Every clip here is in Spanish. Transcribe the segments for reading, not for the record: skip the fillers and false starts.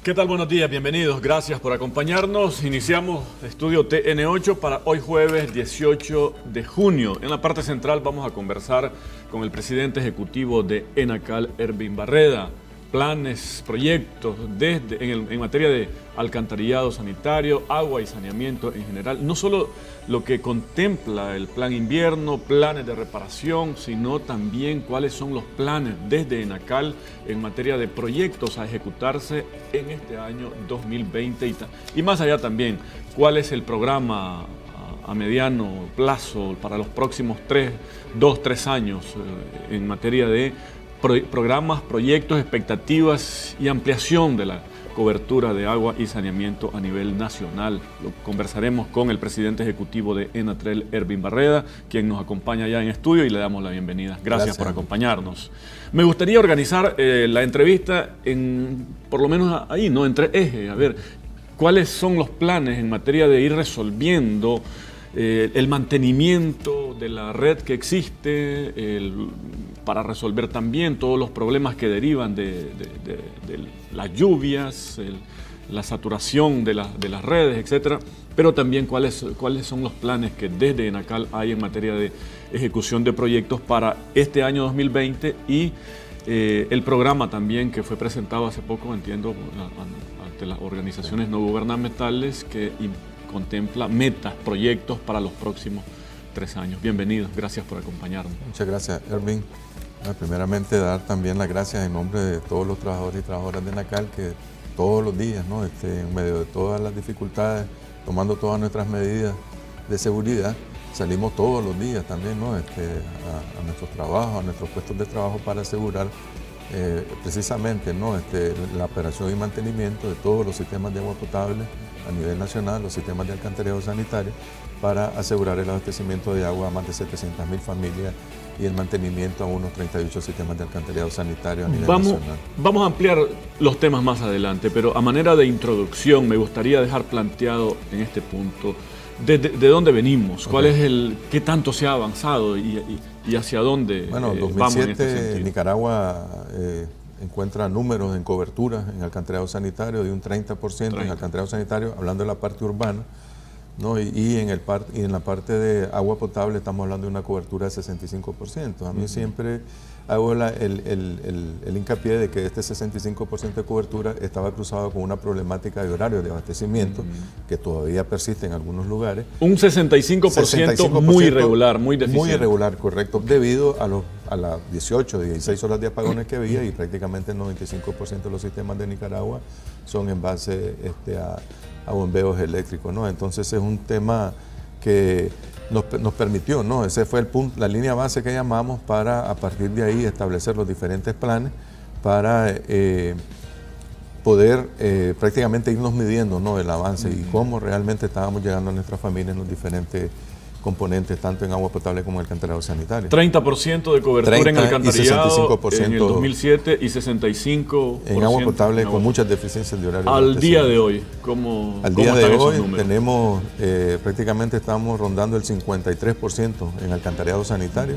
¿Qué tal? Buenos días, bienvenidos. Gracias por acompañarnos. Iniciamos Estudio TN8 para hoy jueves 18 de junio. En la parte central vamos a conversar con el presidente ejecutivo de ENACAL, Ervin Barreda. Planes, proyectos en materia de alcantarillado sanitario, agua y saneamiento en general. No solo lo que contempla el plan invierno, planes de reparación, sino también cuáles son los planes desde ENACAL en materia de proyectos a ejecutarse en este año 2020 y más allá también, cuál es el programa a mediano plazo para los próximos 2-3 años en materia de programas, proyectos, expectativas y ampliación de la cobertura de agua y saneamiento a nivel nacional. Lo conversaremos con el presidente ejecutivo de ENATREL, Ervin Barreda, quien nos acompaña ya en estudio y le damos la bienvenida. Gracias por acompañarnos. Me gustaría organizar la entrevista por lo menos ahí, ¿no? Entre ejes. A ver, ¿cuáles son los planes en materia de ir resolviendo el mantenimiento de la red que existe, para resolver también todos los problemas que derivan de las lluvias, la saturación de las redes, etcétera, pero también cuáles son los planes que desde ENACAL hay en materia de ejecución de proyectos para este año 2020 y el programa también que fue presentado hace poco, entiendo, ante las organizaciones no gubernamentales que contempla metas, proyectos para los próximos 3 años. Bienvenidos, gracias por acompañarnos. Muchas gracias, Ervin. Primeramente, dar también las gracias en nombre de todos los trabajadores y trabajadoras de ENACAL que todos los días, ¿no? En medio de todas las dificultades, tomando todas nuestras medidas de seguridad, salimos todos los días también, ¿no? a nuestros trabajos, a nuestros puestos de trabajo para asegurar precisamente, ¿no? La operación y mantenimiento de todos los sistemas de agua potable a nivel nacional, los sistemas de alcantarillado sanitario, para asegurar el abastecimiento de agua a más de 700.000 familias y el mantenimiento a unos 38 sistemas de alcantarillado sanitario a nivel nacional. Vamos a ampliar los temas más adelante, pero a manera de introducción me gustaría dejar planteado en este punto de dónde venimos, cuál es qué tanto se ha avanzado y hacia dónde vamos en este sentido. Nicaragua encuentra números en cobertura en alcantarillado sanitario de un 30% en alcantarillado sanitario, hablando de la parte urbana, ¿no? Y en la parte de agua potable estamos hablando de una cobertura de 65%. A mí siempre hago el hincapié de que este 65% de cobertura estaba cruzado con una problemática de horario de abastecimiento que todavía persiste en algunos lugares. Un 65% muy irregular, muy deficiente. Muy irregular, correcto, debido a las 18, 16 horas de apagones que había y prácticamente el 95% de los sistemas de Nicaragua son en base a bombeos eléctricos, ¿no? Entonces es un tema que nos permitió, ¿no? Ese fue el punto, la línea base que llamamos para a partir de ahí establecer los diferentes planes para poder prácticamente irnos midiendo, ¿no? El avance y cómo realmente estábamos llegando a nuestras familias en los diferentes componentes, tanto en agua potable como en alcantarillado sanitario. 30% de cobertura en alcantarillado en el 2007 y 65% en agua potable con muchas deficiencias de horario. Al día de hoy, ¿cómo están esos números? Tenemos, prácticamente estamos rondando el 53% en alcantarillado sanitario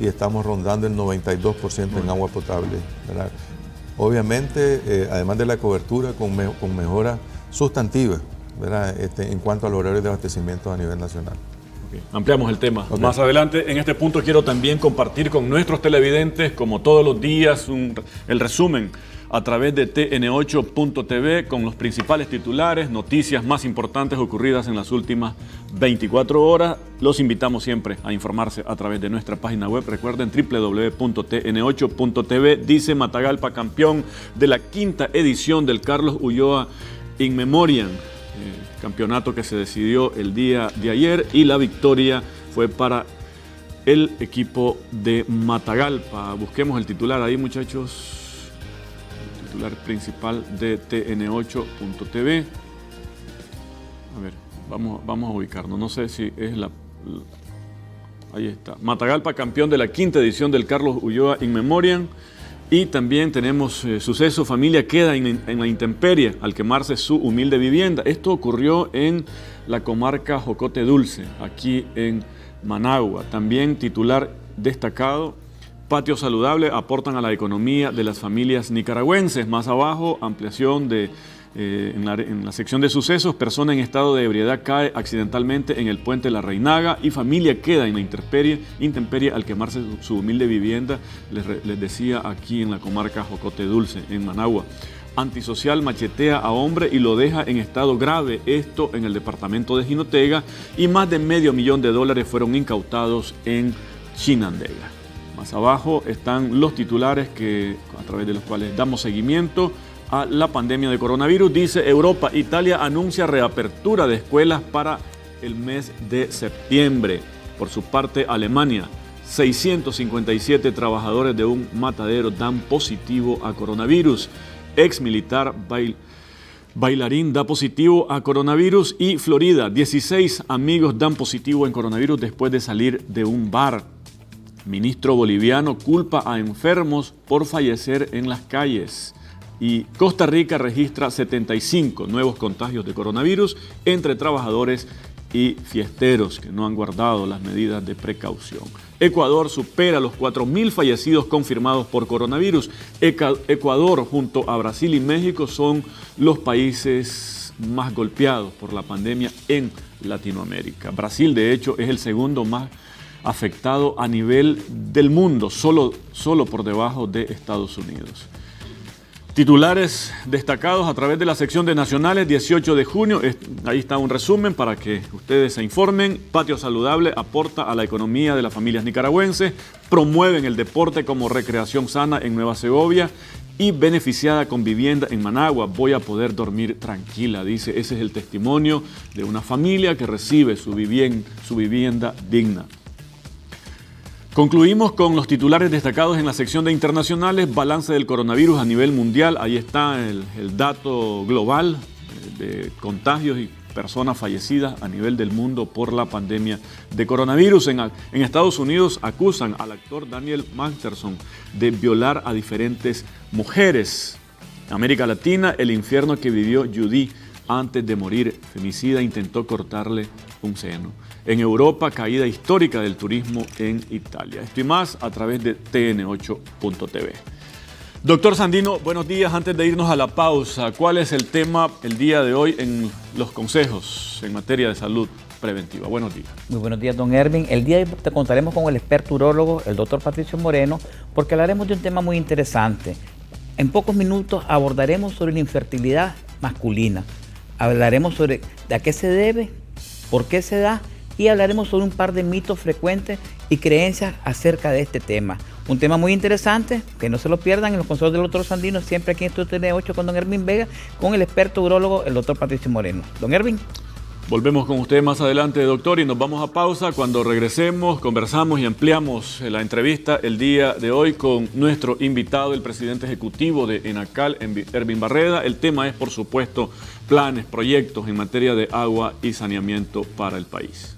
y estamos rondando el 92% en agua potable, ¿verdad? Obviamente, además de la cobertura, con mejoras sustantivas, ¿verdad? En cuanto al horario de abastecimiento a nivel nacional. Ampliamos el tema más adelante. En este punto quiero también compartir con nuestros televidentes, como todos los días, el resumen a través de tn8.tv con los principales titulares, noticias más importantes ocurridas en las últimas 24 horas. Los invitamos siempre a informarse a través de nuestra página web. Recuerden www.tn8.tv. Dice Matagalpa campeón de la 5ª edición del Carlos Ulloa In Memoriam. Campeonato que se decidió el día de ayer y la victoria fue para el equipo de Matagalpa. Busquemos el titular ahí, muchachos. El titular principal de tn8.tv. A ver, vamos a ubicarnos. No sé si es ahí está. Matagalpa campeón de la 5ª edición del Carlos Ulloa In Memoriam. Y también tenemos suceso, familia queda en la intemperie al quemarse su humilde vivienda. Esto ocurrió en la comarca Jocote Dulce, aquí en Managua. También titular destacado, patio saludable aportan a la economía de las familias nicaragüenses. Más abajo, ampliación de En la sección de sucesos, persona en estado de ebriedad cae accidentalmente en el puente de la Reinaga y familia queda en la intemperie al quemarse su humilde vivienda, les decía aquí en la comarca Jocote Dulce, en Managua. Antisocial machetea a hombre y lo deja en estado grave, esto en el departamento de Jinotega, y más de $500,000 fueron incautados en Chinandega. Más abajo están los titulares a través de los cuales damos seguimiento a la pandemia de coronavirus. Dice Europa, Italia anuncia reapertura de escuelas para el mes de septiembre. Por su parte, Alemania, 657 trabajadores de un matadero dan positivo a coronavirus. Ex militar bailarín da positivo a coronavirus. Y Florida, 16 amigos dan positivo en coronavirus después de salir de un bar. Ministro boliviano culpa a enfermos por fallecer en las calles. Y Costa Rica registra 75 nuevos contagios de coronavirus entre trabajadores y fiesteros que no han guardado las medidas de precaución. Ecuador supera los 4.000 fallecidos confirmados por coronavirus. Ecuador junto a Brasil y México son los países más golpeados por la pandemia en Latinoamérica. Brasil, de hecho, es el segundo más afectado a nivel del mundo, solo por debajo de Estados Unidos. Titulares destacados a través de la sección de Nacionales, 18 de junio, ahí está un resumen para que ustedes se informen. Patio Saludable aporta a la economía de las familias nicaragüenses, promueven el deporte como recreación sana en Nueva Segovia y beneficiada con vivienda en Managua. Voy a poder dormir tranquila, dice. Ese es el testimonio de una familia que recibe su vivienda digna. Concluimos con los titulares destacados en la sección de internacionales, balance del coronavirus a nivel mundial. Ahí está el dato global de contagios y personas fallecidas a nivel del mundo por la pandemia de coronavirus. En Estados Unidos acusan al actor Daniel Masterson de violar a diferentes mujeres. En América Latina, el infierno que vivió Judy antes de morir, femicida, intentó cortarle un seno. En Europa, caída histórica del turismo en Italia. Esto y más a través de TN8.tv. Doctor Sandino, buenos días. Antes de irnos a la pausa, ¿cuál es el tema el día de hoy en los consejos en materia de salud preventiva? Buenos días. Muy buenos días, don Ervin. El día de hoy te contaremos con el experto urólogo, el doctor Patricio Moreno, porque hablaremos de un tema muy interesante. En pocos minutos abordaremos sobre la infertilidad masculina. Hablaremos sobre a qué se debe, por qué se da, y hablaremos sobre un par de mitos frecuentes y creencias acerca de este tema. Un tema muy interesante, que no se lo pierdan en los consejos del doctor Sandino, siempre aquí en Estudio TN8 con don Ervin Vega, con el experto urólogo, el doctor Patricio Moreno. Don Ervin. Volvemos con usted más adelante, doctor, y nos vamos a pausa. Cuando regresemos, conversamos y ampliamos la entrevista el día de hoy con nuestro invitado, el presidente ejecutivo de ENACAL, Ervin Barreda. El tema es, por supuesto, planes, proyectos en materia de agua y saneamiento para el país.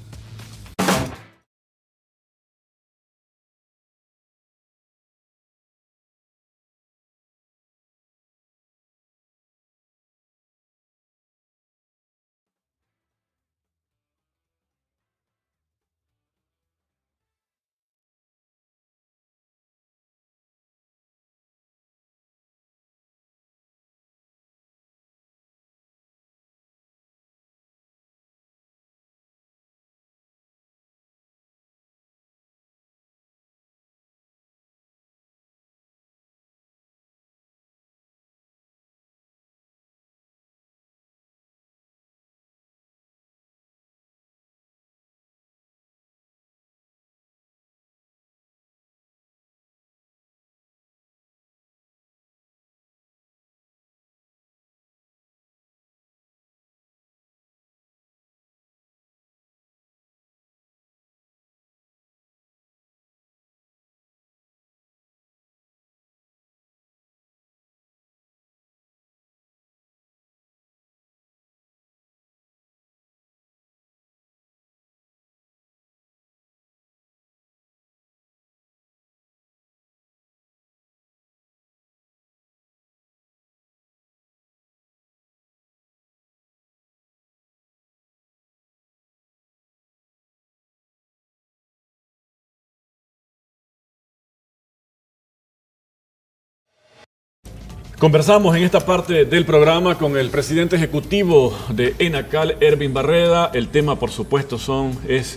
Conversamos en esta parte del programa con el presidente ejecutivo de ENACAL, Ervin Barreda. El tema, por supuesto,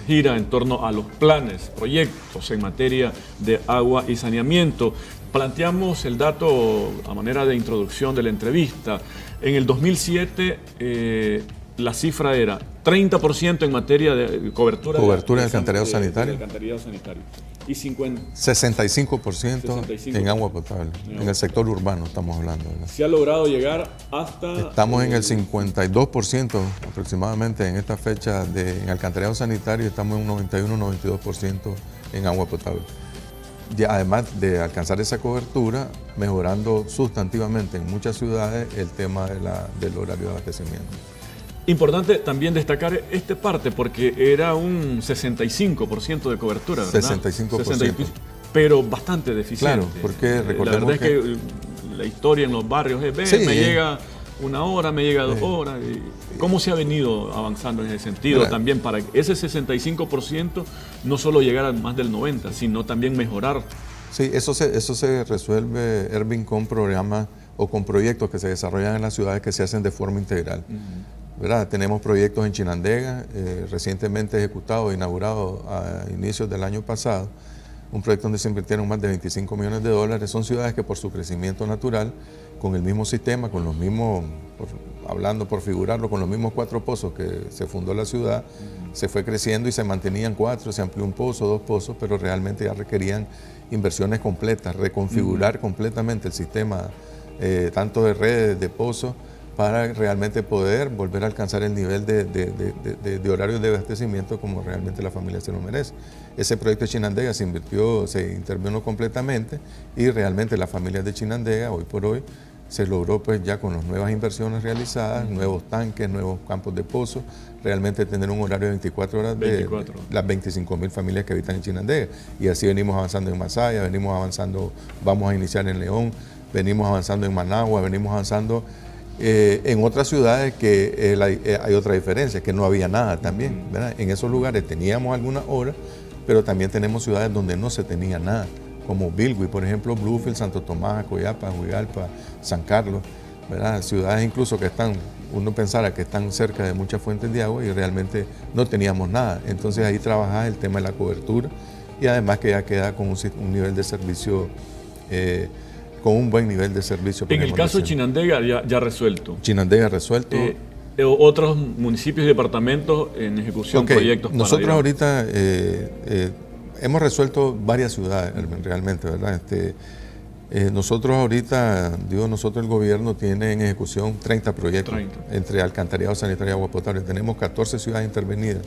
gira en torno a los planes, proyectos en materia de agua y saneamiento. Planteamos el dato a manera de introducción de la entrevista. En el 2007 la cifra era 30% en materia de cobertura de alcantarillado sanitario. Y 65% en agua potable. En el sector urbano estamos hablando, ¿verdad? Se ha logrado llegar hasta... Estamos en el 52% aproximadamente en esta fecha en alcantarillado sanitario, estamos en un 91-92% en agua potable. Ya, además de alcanzar esa cobertura, mejorando sustantivamente en muchas ciudades el tema del horario de abastecimiento. Importante también destacar esta parte porque era un 65% de cobertura, ¿verdad? 65%. Pero bastante deficiente. Claro, porque recordemos la verdad es que la historia en los barrios es, sí, me llega 1 hora, me llega 2 horas. ¿Cómo se ha venido avanzando en ese sentido? Claro. También para que ese 65% no solo llegara a más del 90%, sino también mejorar. Sí, eso se resuelve, Ervin, con programas o con proyectos que se desarrollan en las ciudades que se hacen de forma integral. ¿Verdad? Tenemos proyectos en Chinandega, recientemente ejecutado, inaugurado a inicios del año pasado, un proyecto donde se invirtieron más de 25 millones de dólares. Son ciudades que por su crecimiento natural, con el mismo sistema, con los mismos, hablando por figurarlo, con los mismos 4 pozos que se fundó la ciudad, se fue creciendo y se mantenían 4, se amplió 1 pozo, 2 pozos, pero realmente ya requerían inversiones completas, reconfigurar completamente el sistema, tanto de redes, de pozos, para realmente poder volver a alcanzar el nivel de horario de abastecimiento como realmente la familia se lo merece. Ese proyecto de Chinandega se intervino completamente y realmente las familias de Chinandega, hoy por hoy, se logró pues ya con las nuevas inversiones realizadas, nuevos tanques, nuevos campos de pozo, realmente tener un horario de 24 horas de las 25.000 familias que habitan en Chinandega. Y así venimos avanzando en Masaya, venimos avanzando, vamos a iniciar en León, venimos avanzando en Managua, venimos avanzando en otras ciudades que hay otra diferencia, que no había nada también, ¿verdad? En esos lugares teníamos algunas horas, pero también tenemos ciudades donde no se tenía nada, como Bilwi, por ejemplo, Bluefield, Santo Tomás, Coyapa, Huigalpa, San Carlos, ¿verdad? Ciudades incluso que uno pensara que están cerca de muchas fuentes de agua y realmente no teníamos nada. Entonces ahí trabaja el tema de la cobertura y además que ya queda con un nivel de servicio con un buen nivel de servicio. En el caso de Chinandega ya resuelto. Chinandega resuelto. Otros municipios y departamentos en ejecución proyectos. Nosotros ahorita hemos resuelto varias ciudades realmente, ¿verdad? Nosotros ahorita, nosotros el gobierno tiene en ejecución 30 proyectos entre alcantarillado sanitario y agua potable. Tenemos 14 ciudades intervenidas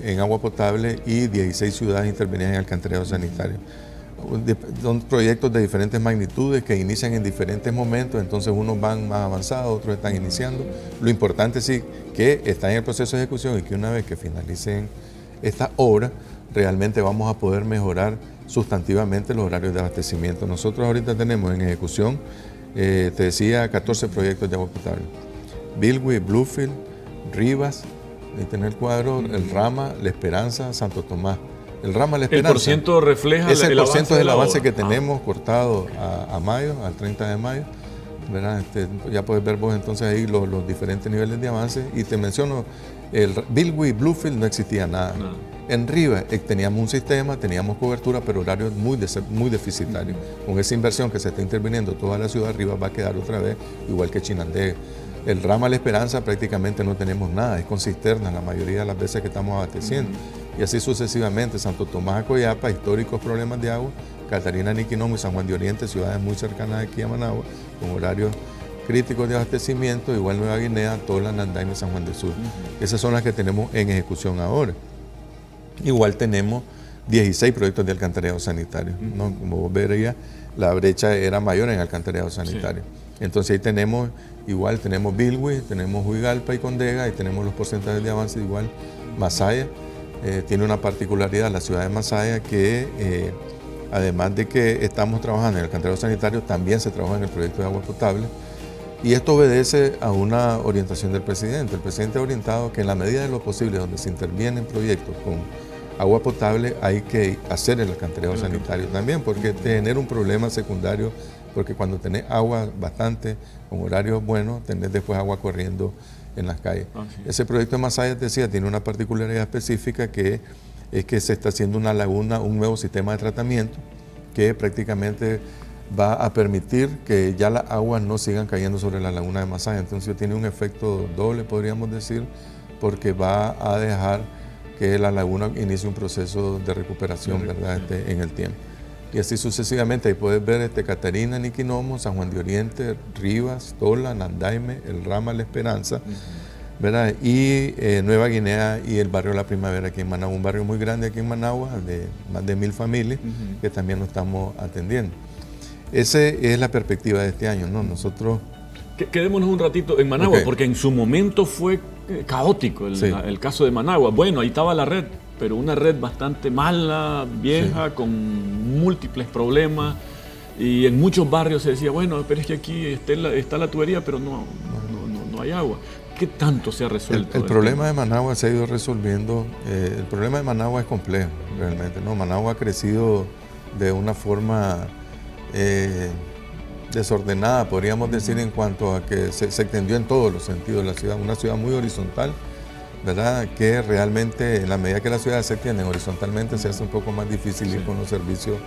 en agua potable y 16 ciudades intervenidas en alcantarillado sanitario. Son proyectos de diferentes magnitudes que inician en diferentes momentos, entonces unos van más avanzados, otros están iniciando. Lo importante sí que está en el proceso de ejecución y que una vez que finalicen esta obra, realmente vamos a poder mejorar sustantivamente los horarios de abastecimiento. Nosotros ahorita tenemos en ejecución, te decía, 14 proyectos de agua potable. Bilwi, Bluefield, Rivas, ahí tenés el cuadro, el Rama, La Esperanza, Santo Tomás. El Rama La Esperanza. ¿El porciento refleja es el porciento del avance que tenemos cortado a mayo, al 30 de mayo. ¿Verdad? Ya puedes ver vos entonces ahí los diferentes niveles de avance. Y te menciono, el Bilwi y Bluefield no existía nada. En Rivas teníamos un sistema, teníamos cobertura, pero horarios muy deficitarios. Con esa inversión que se está interviniendo toda la ciudad, Rivas va a quedar otra vez igual que Chinandega. El Rama La Esperanza prácticamente no tenemos nada, es con cisternas la mayoría de las veces que estamos abasteciendo. Y así sucesivamente, Santo Tomás a Coyapa, históricos problemas de agua, Catarina, Niquinomo y San Juan de Oriente, ciudades muy cercanas aquí a Managua, con horarios críticos de abastecimiento, igual Nueva Guinea, Tola, Nandaime y San Juan del Sur. Esas son las que tenemos en ejecución ahora. Igual tenemos 16 proyectos de alcantarillado sanitario, ¿no? Como vos verías, la brecha era mayor en alcantarillado sanitario. Sí. Entonces ahí tenemos Bilwi, tenemos Huigalpa y Condega, y tenemos los porcentajes de avance igual. Masaya tiene una particularidad, la ciudad de Masaya, que además de que estamos trabajando en el alcantarillado sanitario, también se trabaja en el proyecto de agua potable. Y esto obedece a una orientación del presidente. El presidente ha orientado que en la medida de lo posible, donde se intervienen proyectos con agua potable, hay que hacer el alcantarillado sanitario también, porque te genera un problema secundario porque cuando tenés agua bastante, con horarios buenos, tenés después agua corriendo en las calles. Ese proyecto de Masaya, te decía, tiene una particularidad específica que es que se está haciendo una laguna, un nuevo sistema de tratamiento que prácticamente va a permitir que ya las aguas no sigan cayendo sobre la laguna de Masaya. Entonces tiene un efecto doble, podríamos decir, porque va a dejar que la laguna inicie un proceso de recuperación, ¿verdad? En el tiempo. Y así sucesivamente, ahí puedes ver Catarina, Niquinomo, San Juan de Oriente, Rivas, Tola, Nandaime, El Rama, La Esperanza, ¿verdad? Y Nueva Guinea y el barrio La Primavera aquí en Managua, un barrio muy grande aquí en Managua, de más de 1000 familias, que también lo estamos atendiendo. Esa es la perspectiva de este año, ¿no? Nosotros... Quedémonos un ratito en Managua, porque en su momento fue caótico el caso de Managua. Bueno, ahí estaba la red, pero una red bastante mala, vieja, con múltiples problemas, y en muchos barrios se decía, bueno, pero es que aquí está la tubería, pero no hay agua. ¿Qué tanto se ha resuelto? El problema de Managua se ha ido resolviendo. El problema de Managua es complejo, realmente, ¿no? Managua ha crecido de una forma desordenada, podríamos decir, en cuanto a que se extendió en todos los sentidos la ciudad, una ciudad muy horizontal, ¿verdad? Que realmente, en la medida que las ciudades se extienden horizontalmente, se hace un poco más difícil ir con los servicios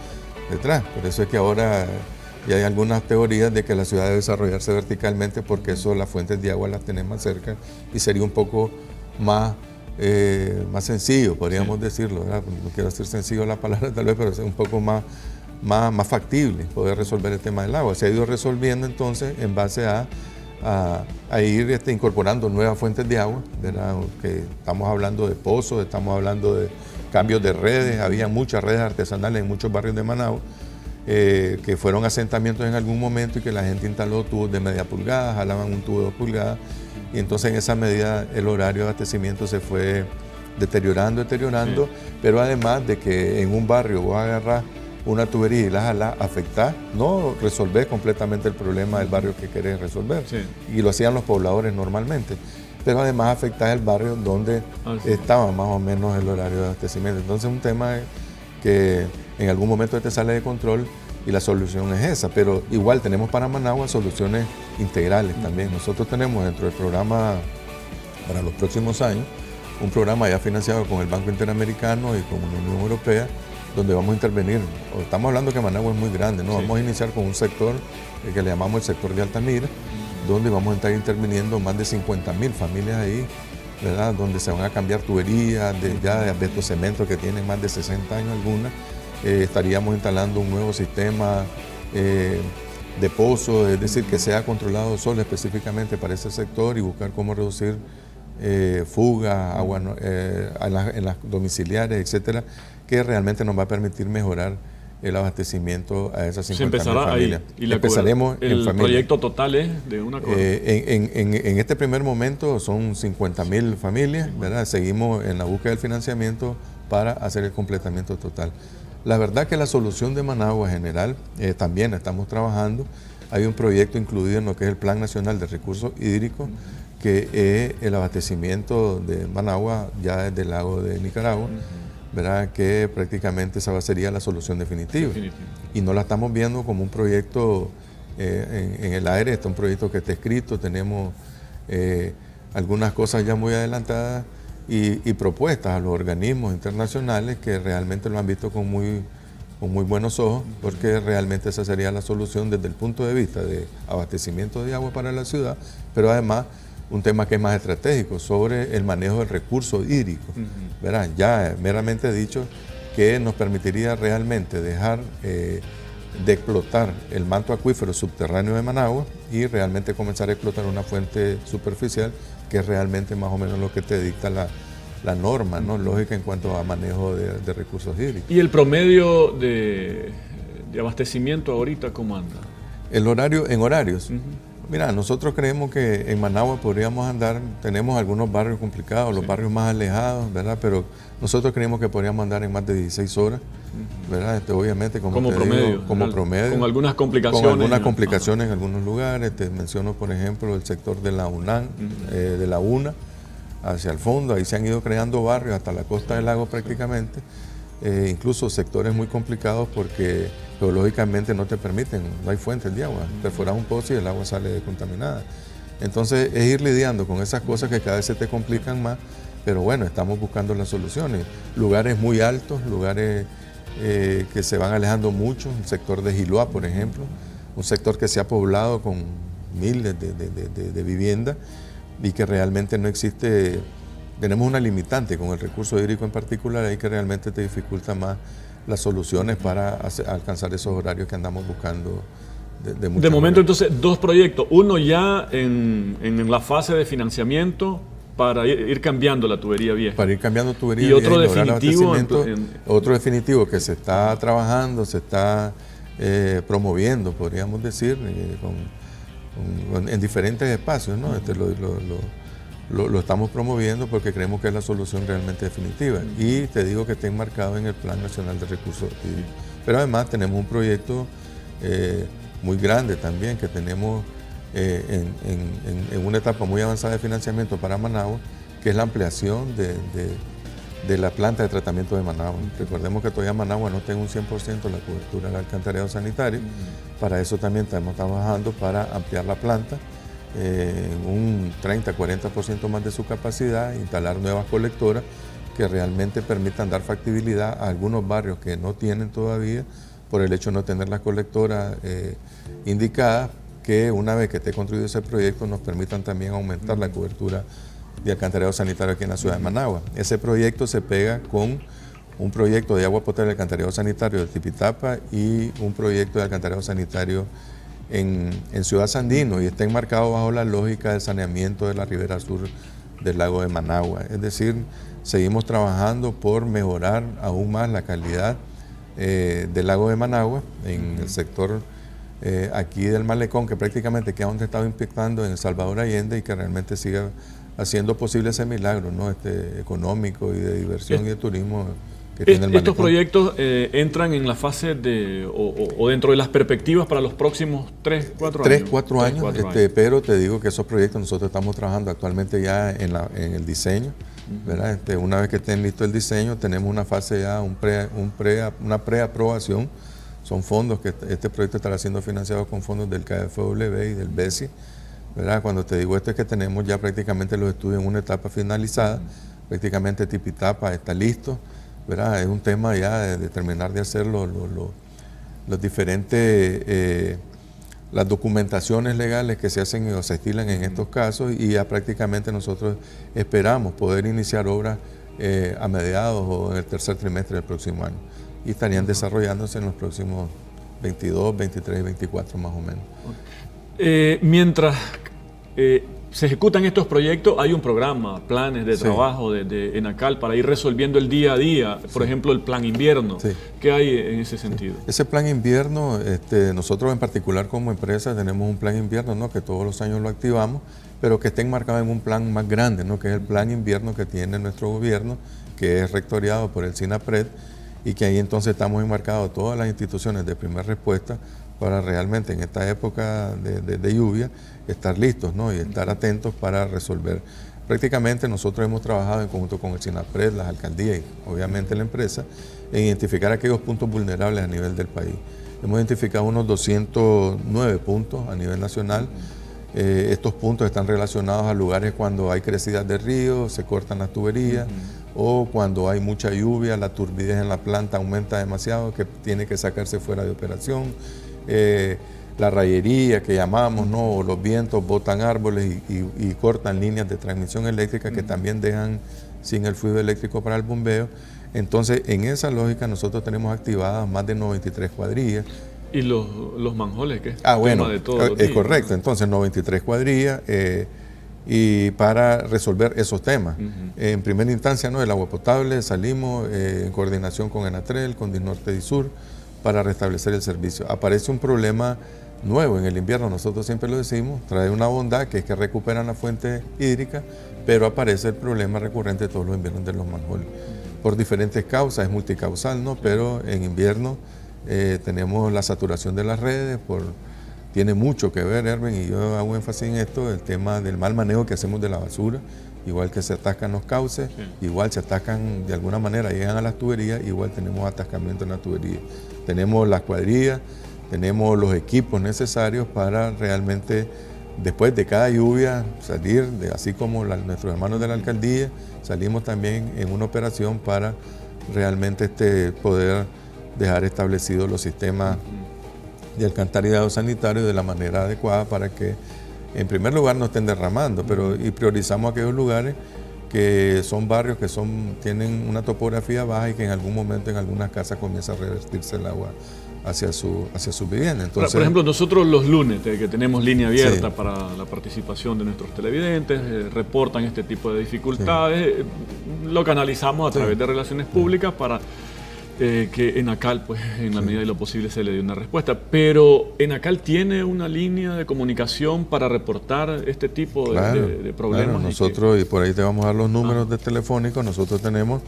detrás. Por eso es que ahora ya hay algunas teorías de que la ciudad debe desarrollarse verticalmente, porque eso las fuentes de agua las tenemos más cerca y sería un poco más sencillo, podríamos decirlo, ¿verdad? No quiero decir sencillo la palabra tal vez, pero es un poco más factible poder resolver el tema del agua. Se ha ido resolviendo entonces en base a ir incorporando nuevas fuentes de agua, ¿verdad? Que estamos hablando de pozos, estamos hablando de cambios de redes. Había muchas redes artesanales en muchos barrios de Managua que fueron asentamientos en algún momento y que la gente instaló tubos de media pulgada, jalaban un tubo de 2 pulgadas, y entonces en esa medida el horario de abastecimiento se fue deteriorando, pero además de que en un barrio vos agarrás una tubería y la jalás, afectás, no resolvés completamente el problema del barrio que querés resolver, y lo hacían los pobladores normalmente, pero además afectás el barrio donde estaba más o menos el horario de abastecimiento. Entonces es un tema que en algún momento te sale de control y la solución es esa, pero igual tenemos para Managua soluciones integrales también. Nosotros tenemos dentro del programa para los próximos años un programa ya financiado con el Banco Interamericano y con la Unión Europea, donde vamos a intervenir. Estamos hablando que Managua es muy grande, ¿no? Vamos a iniciar con un sector que le llamamos el sector de Altamira, donde vamos a estar interviniendo más de 50.000 familias ahí, ¿verdad? Donde se van a cambiar tuberías de asbesto cemento que tienen más de 60 años algunas. Estaríamos instalando un nuevo sistema de pozos, es decir, que sea controlado solo específicamente para ese sector, y buscar cómo reducir fugas, agua en las domiciliares, etcétera, que realmente nos va a permitir mejorar el abastecimiento a esas 50.000 familias. Y empezaremos el proyecto total es de una cosa. En este primer momento son 50.000 familias, ¿verdad? Seguimos en la búsqueda del financiamiento para hacer el completamiento total. La verdad que la solución de Managua general también estamos trabajando. Hay un proyecto incluido en lo que es el Plan Nacional de Recursos Hídricos, que es el abastecimiento de Managua ya desde el lago de Nicaragua, ¿verdad? Que prácticamente esa sería la solución definitiva. Y no la estamos viendo como un proyecto en el aire, es un proyecto que está escrito, tenemos algunas cosas ya muy adelantadas y propuestas a los organismos internacionales que realmente lo han visto con muy buenos ojos, porque realmente esa sería la solución desde el punto de vista de abastecimiento de agua para la ciudad, pero además un tema que es más estratégico sobre el manejo del recurso hídrico, ¿verdad? Ya meramente dicho, que nos permitiría realmente dejar de explotar el manto acuífero subterráneo de Managua y realmente comenzar a explotar una fuente superficial, que es realmente más o menos lo que te dicta la norma, ¿no? Lógica en cuanto a manejo de recursos hídricos. ¿Y el promedio de abastecimiento ahorita cómo anda? El horario, en horarios. Mira, nosotros creemos que en Managua podríamos andar, tenemos algunos barrios complicados, los barrios más alejados, ¿verdad? Pero nosotros creemos que podríamos andar en más de 16 horas, ¿verdad? Obviamente, como promedio. Con algunas complicaciones. Con algunas complicaciones en algunos lugares. Te menciono, por ejemplo, el sector de la UNAM, de la UNA, hacia el fondo. Ahí se han ido creando barrios hasta la costa del lago prácticamente, incluso sectores muy complicados porque geológicamente no te permiten, no hay fuentes de agua, perforas un pozo y el agua sale contaminada. Entonces es ir lidiando con esas cosas que cada vez se te complican más, pero bueno, estamos buscando las soluciones. Lugares muy altos, lugares que se van alejando mucho, el sector de Giloa, por ejemplo, un sector que se ha poblado con miles de viviendas y que realmente no existe, tenemos una limitante con el recurso hídrico en particular, ahí que realmente te dificulta más las soluciones para alcanzar esos horarios que andamos buscando. De momento, entonces, 2 proyectos, uno ya en la fase de financiamiento para ir cambiando la tubería vieja. Para ir cambiando tubería y vieja. Otro definitivo. Otro definitivo que se está trabajando, se está promoviendo, podríamos decir, en diferentes espacios, ¿no? Lo estamos promoviendo porque creemos que es la solución realmente definitiva. Y te digo que está enmarcado en el Plan Nacional de Recursos Hídricos. Pero además tenemos un proyecto muy grande también que tenemos en una etapa muy avanzada de financiamiento para Managua, que es la ampliación de la planta de tratamiento de Managua. Recordemos que todavía Managua no tiene un 100% la cobertura del alcantarillado sanitario. Para eso también estamos trabajando para ampliar la planta en un 30-40% más de su capacidad, instalar nuevas colectoras que realmente permitan dar factibilidad a algunos barrios que no tienen todavía, por el hecho de no tener las colectoras indicadas, que una vez que esté construido ese proyecto nos permitan también aumentar la cobertura de alcantarillado sanitario aquí en la ciudad de Managua. Ese proyecto se pega con un proyecto de agua potable de alcantarillado sanitario de Tipitapa y un proyecto de alcantarillado sanitario en Ciudad Sandino, y está enmarcado bajo la lógica del saneamiento de la ribera sur del lago de Managua. Es decir, seguimos trabajando por mejorar aún más la calidad del lago de Managua en el sector aquí del Malecón, que prácticamente que es donde estaba impactando en El Salvador Allende, y que realmente siga haciendo posible ese milagro, ¿no? Económico y de diversión y de turismo que tiene el Malecón. ¿Estos proyectos entran en la fase o dentro de las perspectivas para los próximos 3-4 años? 3-4 años, pero te digo que esos proyectos nosotros estamos trabajando actualmente ya en el diseño, ¿verdad? Una vez que estén listo el diseño, tenemos una fase ya, una preaprobación. Son fondos que este proyecto estará siendo financiado con fondos del KfW y del BESI, ¿verdad? Cuando te digo esto es que tenemos ya prácticamente los estudios en una etapa finalizada, prácticamente Tipitapa está listo, ¿verdad? Es un tema ya de terminar de hacer los diferentes, las documentaciones legales que se hacen o se estilan en estos casos, y ya prácticamente nosotros esperamos poder iniciar obras a mediados o en el tercer trimestre del próximo año, y estarían desarrollándose en los próximos 22, 23 y 24 más o menos. Mientras se ejecutan estos proyectos, hay un programa, planes de trabajo de ENACAL para ir resolviendo el día a día, por ejemplo el plan invierno. ¿Qué hay en ese sentido? Ese plan invierno, nosotros en particular como empresa tenemos un plan invierno, ¿no? Que todos los años lo activamos, pero que está enmarcado en un plan más grande, ¿no? Que es el plan invierno que tiene nuestro gobierno, que es rectoriado por el SINAPRED, y que ahí entonces estamos enmarcados todas las instituciones de primera respuesta para realmente en esta época de lluvia estar listos, ¿no? Y estar atentos para resolver. Prácticamente nosotros hemos trabajado en conjunto con el SINAPRED, las alcaldías y obviamente la empresa en identificar aquellos puntos vulnerables a nivel del país. Hemos identificado unos 209 puntos a nivel nacional. Estos puntos están relacionados a lugares cuando hay crecidas de ríos, se cortan las tuberías, o cuando hay mucha lluvia, la turbidez en la planta aumenta demasiado, que tiene que sacarse fuera de operación. La rayería que llamamos, ¿no? Los vientos botan árboles y cortan líneas de transmisión eléctrica que también dejan sin el fluido eléctrico para el bombeo. Entonces, en esa lógica nosotros tenemos activadas más de 93 cuadrillas. ¿Y los manjoles qué? Bueno, de todo es correcto. Entonces, 93 cuadrillas y para resolver esos temas. En primera instancia, ¿no? El agua potable, salimos en coordinación con Enatrel, con Disnorte y Sur, para restablecer el servicio. Aparece un problema nuevo en el invierno, nosotros siempre lo decimos, trae una bondad que es que recuperan la fuente hídrica, pero aparece el problema recurrente de todos los inviernos de los manjoles. Por diferentes causas, es multicausal, ¿no? Pero en invierno tenemos la saturación de las redes por tiene mucho que ver, Erwin, y yo hago énfasis en esto, el tema del mal manejo que hacemos de la basura, igual que se atascan los cauces, igual se atascan de alguna manera, llegan a las tuberías, igual tenemos atascamiento en la tubería. Tenemos las cuadrillas, tenemos los equipos necesarios para realmente, después de cada lluvia, salir, así como nuestros hermanos de la alcaldía, salimos también en una operación para realmente poder dejar establecidos los sistemas de alcantarillado sanitario de la manera adecuada para que en primer lugar no estén derramando, y priorizamos aquellos lugares que son barrios que tienen una topografía baja y que en algún momento en algunas casas comienza a revertirse el agua hacia su vivienda. Entonces, por ejemplo, nosotros los lunes, que tenemos línea abierta para la participación de nuestros televidentes, reportan este tipo de dificultades, lo canalizamos a través de relaciones públicas para que Enacal, pues, en la medida de lo posible se le dé una respuesta. Pero Enacal tiene una línea de comunicación para reportar este tipo de problemas. Claro, nosotros, y por ahí te vamos a dar los números de telefónicos, nosotros tenemos,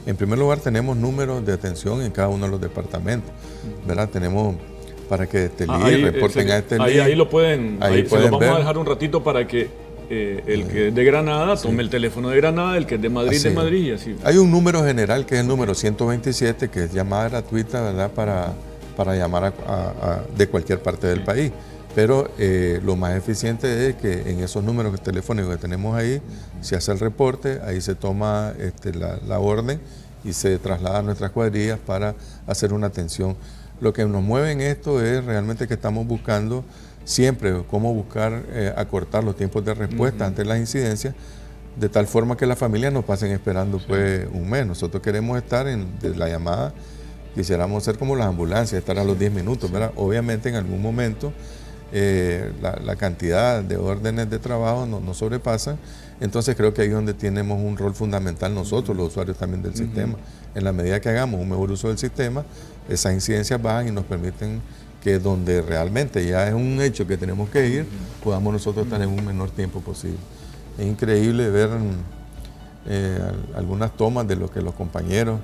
en primer lugar, tenemos números de atención en cada uno de los departamentos, ¿verdad? Tenemos para que reporten a Estelí. Ahí lo pueden, ahí se lo vamos ver. a dejar un ratito para que el que es de Granada tome el teléfono de Granada, el que es de Madrid Así de Madrid y así. Hay un número general que es el número 127, que es llamada gratuita, ¿verdad? Para llamar de cualquier parte del país. Pero lo más eficiente es que en esos números telefónicos que tenemos ahí, se hace el reporte, ahí se toma la orden y se traslada a nuestras cuadrillas para hacer una atención. Lo que nos mueve en esto es realmente que estamos buscando siempre cómo buscar acortar los tiempos de respuesta ante las incidencias, de tal forma que las familias no pasen esperando pues un mes. Nosotros queremos estar de la llamada, quisiéramos ser como las ambulancias, estar a los 10 minutos, ¿verdad? Obviamente en algún momento la cantidad de órdenes de trabajo no sobrepasan, entonces creo que ahí es donde tenemos un rol fundamental nosotros, los usuarios también del sistema. En la medida que hagamos un mejor uso del sistema, esas incidencias bajan y nos permiten que donde realmente ya es un hecho que tenemos que ir, podamos nosotros estar en un menor tiempo posible. Es increíble ver algunas tomas de lo que los compañeros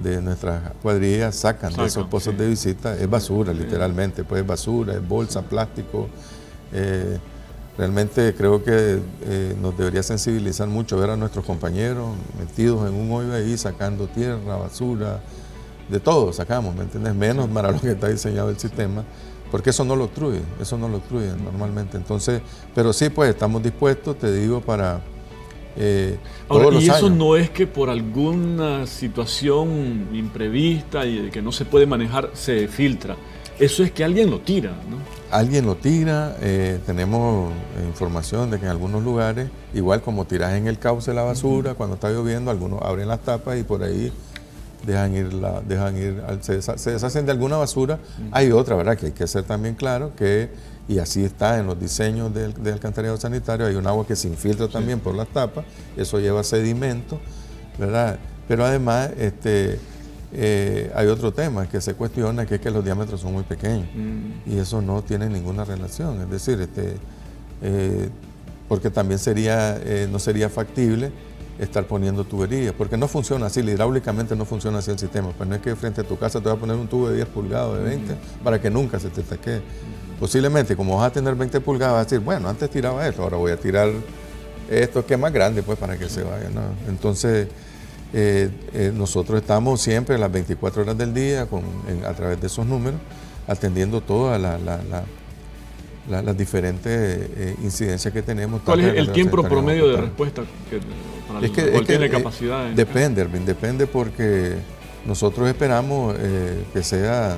de nuestras cuadrillas sacan de esos pozos de visita. Es basura, literalmente, pues es basura, es bolsa, plástico. Realmente creo que nos debería sensibilizar mucho ver a nuestros compañeros metidos en un hoyo ahí, sacando tierra, basura, de todo sacamos, ¿me entiendes? Menos para lo que está diseñado el sistema, porque eso no lo obstruye normalmente. Entonces, pero sí, pues estamos dispuestos, te digo, para Ahora, y eso años. no es que por alguna situación imprevista y que no se puede manejar se filtra. Eso es que alguien lo tira, ¿no? Alguien lo tira, tenemos información de que en algunos lugares, igual como tiras en el cauce la basura, cuando está lloviendo, algunos abren las tapas y por ahí se deshacen de alguna basura. Hay otra, ¿verdad? Que hay que ser también claro que, y así está en los diseños del alcantarillado sanitario, hay un agua que se infiltra también por las tapas, eso lleva sedimento, ¿verdad? Pero además hay otro tema que se cuestiona, que es que los diámetros son muy pequeños y eso no tiene ninguna relación, es decir, porque también no sería factible estar poniendo tuberías, porque no funciona así, hidráulicamente no funciona así el sistema. Pues no es que frente a tu casa te vas a poner un tubo de 10 pulgadas, de 20, para que nunca se te taquee. Posiblemente, como vas a tener 20 pulgadas, vas a decir, bueno, antes tiraba esto, ahora voy a tirar esto que es más grande, pues para que se vaya, ¿no? Entonces, nosotros estamos siempre a las 24 horas del día a través de esos números, atendiendo todas las diferentes incidencias que tenemos. ¿Cuál es el tiempo promedio de respuesta para el cual tiene capacidad? Depende porque nosotros esperamos que sea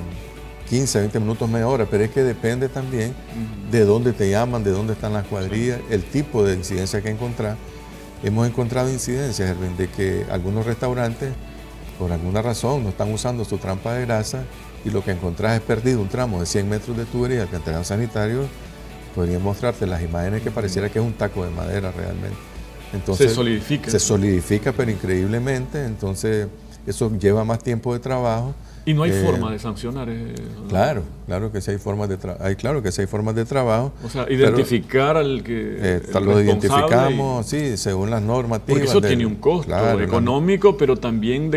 15, 20 minutos, media hora, pero es que depende también de dónde te llaman, de dónde están las cuadrillas, el tipo de incidencia que encontrar. Hemos encontrado incidencias, Erwin, de que algunos restaurantes, por alguna razón, no están usando su trampa de grasa y lo que encontrás es perdido un tramo de 100 metros de tubería del alcantarillado sanitario. Podría mostrarte las imágenes que pareciera que es un taco de madera realmente. Entonces, se solidifica. Se solidifica, pero increíblemente. Entonces, eso lleva más tiempo de trabajo. Y no hay forma de sancionar. Claro que sí hay formas de claro que sí hay formas de trabajo. O sea, identificar al que lo identificamos, sí, según las normativas. Porque eso tiene un costo económico, pero también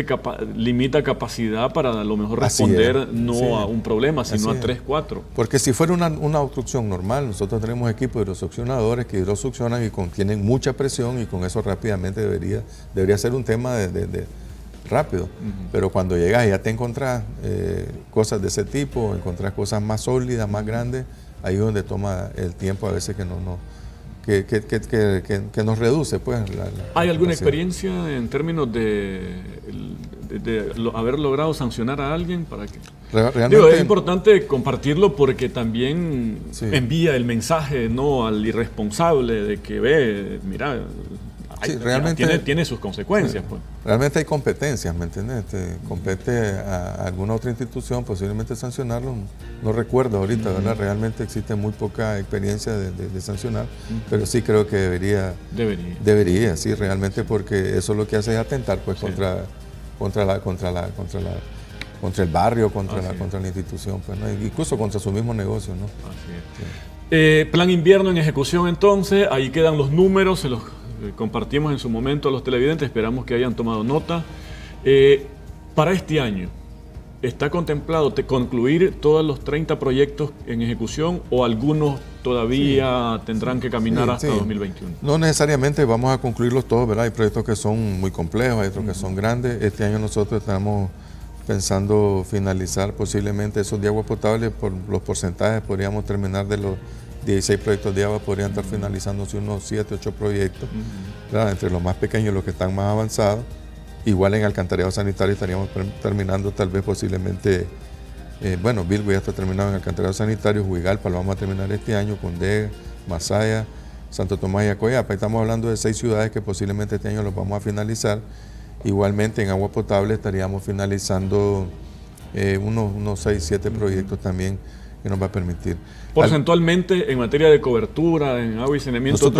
limita capacidad para a lo mejor responder a un problema, sino a 3, 4. Porque si fuera una obstrucción normal, nosotros tenemos equipos de hidrosuccionadores que hidrosuccionan y contienen mucha presión, y con eso rápidamente debería ser un tema de rápido, pero cuando llegas y ya te encontrás cosas de ese tipo, encontrás cosas más sólidas, más grandes, ahí es donde toma el tiempo a veces que nos reduce. Pues, ¿Hay alguna experiencia en términos de haber logrado sancionar a alguien para que... Realmente, es importante compartirlo porque también envía el mensaje al irresponsable de que mira... realmente tiene sus consecuencias. Pues. Realmente hay competencias, ¿me entiendes? Compete a alguna otra institución posiblemente sancionarlo. No recuerdo ahorita, ¿verdad? Realmente existe muy poca experiencia de sancionar, pero sí creo que debería, sí, realmente, porque eso lo que hace es atentar pues contra el barrio, contra la institución, pues, ¿no? Incluso contra su mismo negocio, ¿no? Así es. Plan invierno en ejecución, entonces, ahí quedan los números, se los compartimos en su momento a los televidentes, esperamos que hayan tomado nota. Para este año, ¿está contemplado concluir todos los 30 proyectos en ejecución o algunos todavía tendrán que caminar hasta 2021? No necesariamente vamos a concluirlos todos, ¿verdad? Hay proyectos que son muy complejos, hay otros que son grandes. Este año nosotros estamos pensando finalizar posiblemente esos de agua potable. Por los porcentajes podríamos terminar de los 16 proyectos de agua, podrían estar finalizándose unos 7, 8 proyectos, entre los más pequeños y los que están más avanzados. Igual en alcantarillado sanitario estaríamos terminando tal vez posiblemente, Bilbo ya está terminado en alcantarillado sanitario, Huigalpa lo vamos a terminar este año, Condega, Masaya, Santo Tomás y Acoyapa. Estamos hablando de 6 ciudades que posiblemente este año los vamos a finalizar. Igualmente en agua potable estaríamos finalizando unos 6, 7 proyectos también que nos va a permitir. Porcentualmente, en materia de cobertura, en agua y saneamiento,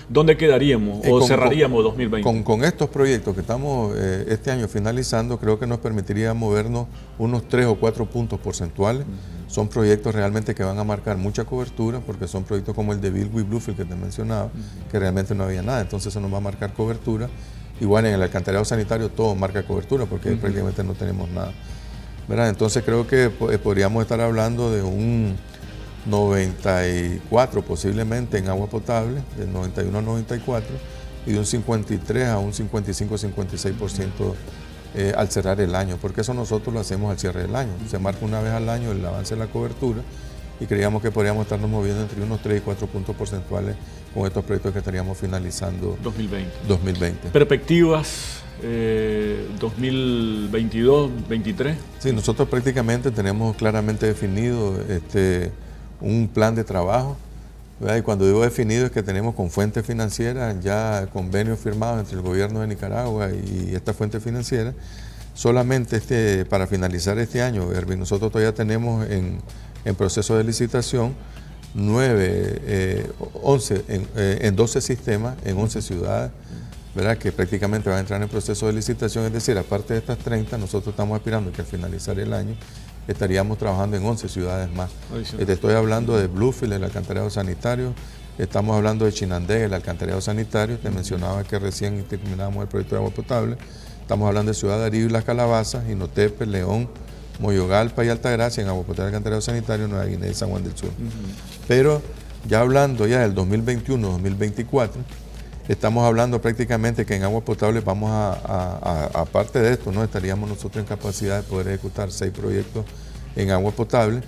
¿dónde quedaríamos o cerraríamos 2020? Con estos proyectos que estamos este año finalizando, creo que nos permitiría movernos unos 3 o 4 puntos porcentuales. Son proyectos realmente que van a marcar mucha cobertura, porque son proyectos como el de Bilbo y Bluefield que te mencionaba, que realmente no había nada, entonces eso nos va a marcar cobertura. Igual en el alcantarillado sanitario todo marca cobertura, porque prácticamente no tenemos nada, ¿verdad? Entonces creo que podríamos estar hablando de un 94 posiblemente en agua potable, del 91 al 94, y de un 53 a un 55-56% al cerrar el año, porque eso nosotros lo hacemos al cierre del año. Se marca una vez al año el avance de la cobertura, y creíamos que podríamos estarnos moviendo entre unos 3 y 4 puntos porcentuales con estos proyectos que estaríamos finalizando 2020. ¿Perspectivas 2022, 2023? Sí, nosotros prácticamente tenemos claramente definido un plan de trabajo, ¿verdad? Y cuando digo definido es que tenemos con fuentes financieras ya convenios firmados entre el gobierno de Nicaragua y esta fuente financiera. Solamente para finalizar este año, Erwin, nosotros todavía tenemos en proceso de licitación 11 en 12 sistemas, en 11 ciudades, ¿verdad? Que prácticamente van a entrar en proceso de licitación. Es decir, aparte de estas 30, nosotros estamos aspirando que al finalizar el año estaríamos trabajando en 11 ciudades más. Te estoy hablando de Bluefield, el alcantarillado sanitario, estamos hablando de Chinandega, el alcantarillado sanitario, te mencionaba que recién terminamos el proyecto de agua potable, estamos hablando de Ciudad de Arillo y Las Calabazas, Jinotepe, León, Moyogalpa y Altagracia, en agua potable, alcantarillado sanitario, Nueva Guinea y San Juan del Sur. Pero ya hablando ya del 2021-2024, estamos hablando prácticamente que en agua potable vamos aparte de esto, ¿no? Estaríamos nosotros en capacidad de poder ejecutar 6 proyectos en agua potable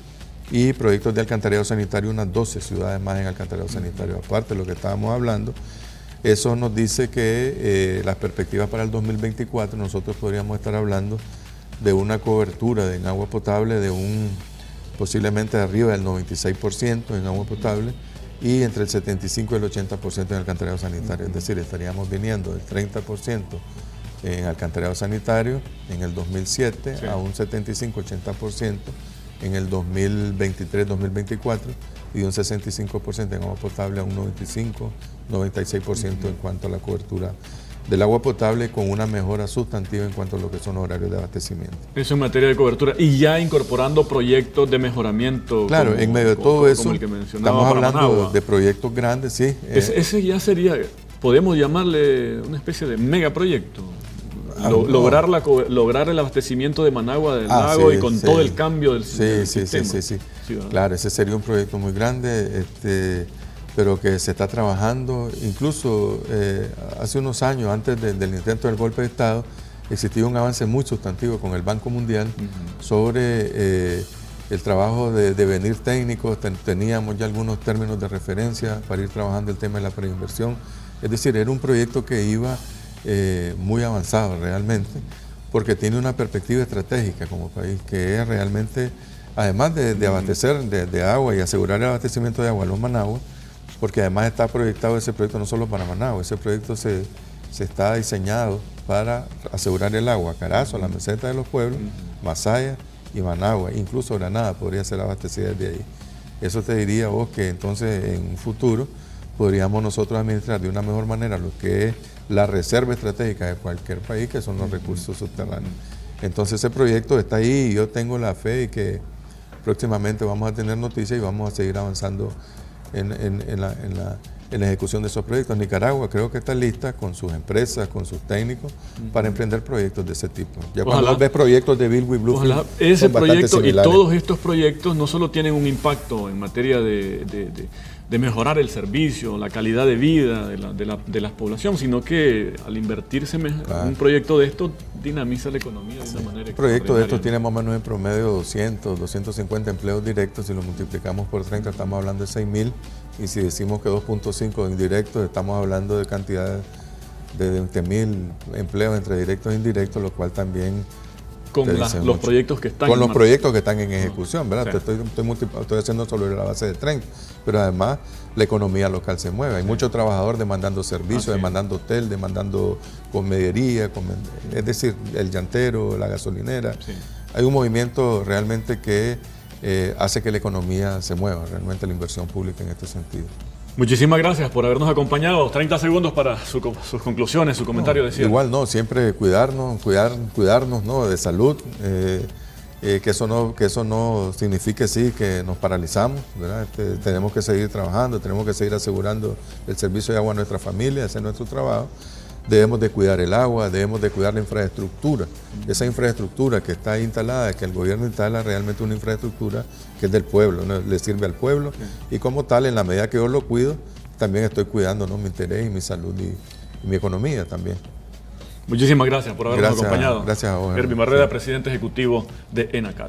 y proyectos de alcantarillado sanitario, unas 12 ciudades más en alcantarillado sanitario. Aparte de lo que estábamos hablando, eso nos dice que las perspectivas para el 2024 nosotros podríamos estar hablando de una cobertura en agua potable de posiblemente arriba del 96% en agua potable y entre el 75 y el 80% en alcantarillado sanitario. Es decir, estaríamos viniendo del 30% en alcantarillado sanitario en el 2007 a un 75-80% en el 2023-2024 y de un 65% en agua potable a un 95-96% en cuanto a la cobertura del agua potable con una mejora sustantiva en cuanto a lo que son horarios de abastecimiento. Eso en materia de cobertura. Y ya incorporando proyectos de mejoramiento. Claro, en medio de todo eso, el que mencionaba, estamos hablando Managua. de proyectos grandes, sí. Ese ya sería, podemos llamarle una especie de megaproyecto. No. Lograr el abastecimiento de Managua del lago sí, y con sí. todo el cambio del Sí, sistema. sí. ¿Verdad? Claro, ese sería un proyecto muy grande, pero que se está trabajando. Incluso hace unos años, antes del intento del golpe de Estado, existía un avance muy sustantivo con el Banco Mundial sobre el trabajo de venir técnicos. Teníamos ya algunos términos de referencia para ir trabajando el tema de la preinversión. Es decir, era un proyecto que iba muy avanzado realmente, porque tiene una perspectiva estratégica como país, que es realmente, además de abastecer de agua y asegurar el abastecimiento de agua a los Managua, porque además está proyectado ese proyecto no solo para Managua, ese proyecto se está diseñado para asegurar el agua a Carazo, a la meseta de los pueblos, Masaya y Managua, incluso Granada podría ser abastecida desde ahí. Eso te diría vos que entonces en un futuro podríamos nosotros administrar de una mejor manera lo que es la reserva estratégica de cualquier país, que son los recursos subterráneos. Entonces ese proyecto está ahí y yo tengo la fe y que próximamente vamos a tener noticias y vamos a seguir avanzando en la ejecución de esos proyectos. Nicaragua creo que está lista con sus empresas, con sus técnicos, para emprender proyectos de ese tipo. Ya cuando ves proyectos de Bilwi Bluefield, ojalá ese son bastante proyecto y similares. todos estos proyectos no solo tienen un impacto en materia de mejorar el servicio, la calidad de vida de la población, sino que al invertirse en un proyecto de esto dinamiza la economía de una manera Un proyecto de estos extraordinaria. tiene más o menos en promedio 200, 250 empleos directos. Si lo multiplicamos por 30 estamos hablando de 6.000, y si decimos que 2.5 indirectos estamos hablando de cantidad de 20.000 empleos entre directos e indirectos, lo cual también Con los proyectos que están con en los marcha. proyectos que están en ejecución, ¿verdad? Sí. Estoy haciendo sobre la base de 30, pero además la economía local se mueve. Hay muchos trabajadores demandando servicios, demandando hotel, demandando comedería, es decir, el llantero, la gasolinera. Sí. Hay un movimiento realmente que hace que la economía se mueva, realmente la inversión pública en este sentido. Muchísimas gracias por habernos acompañado. 30 segundos para sus conclusiones, su comentario de cierre. Igual no, siempre cuidarnos, ¿no? De salud, que eso no signifique sí que nos paralizamos, ¿verdad? Tenemos que seguir trabajando, tenemos que seguir asegurando el servicio de agua a nuestra familia, hacer nuestro trabajo. Debemos de cuidar el agua, debemos de cuidar la infraestructura. Esa infraestructura que está instalada, que el gobierno instala realmente una infraestructura que es del pueblo, ¿no? Le sirve al pueblo. Y como tal, en la medida que yo lo cuido, también estoy cuidando, ¿no? Mi interés y mi salud y mi economía también. Muchísimas gracias por habernos acompañado. Gracias a vos. Ervin Barreda, presidente ejecutivo de ENACAL.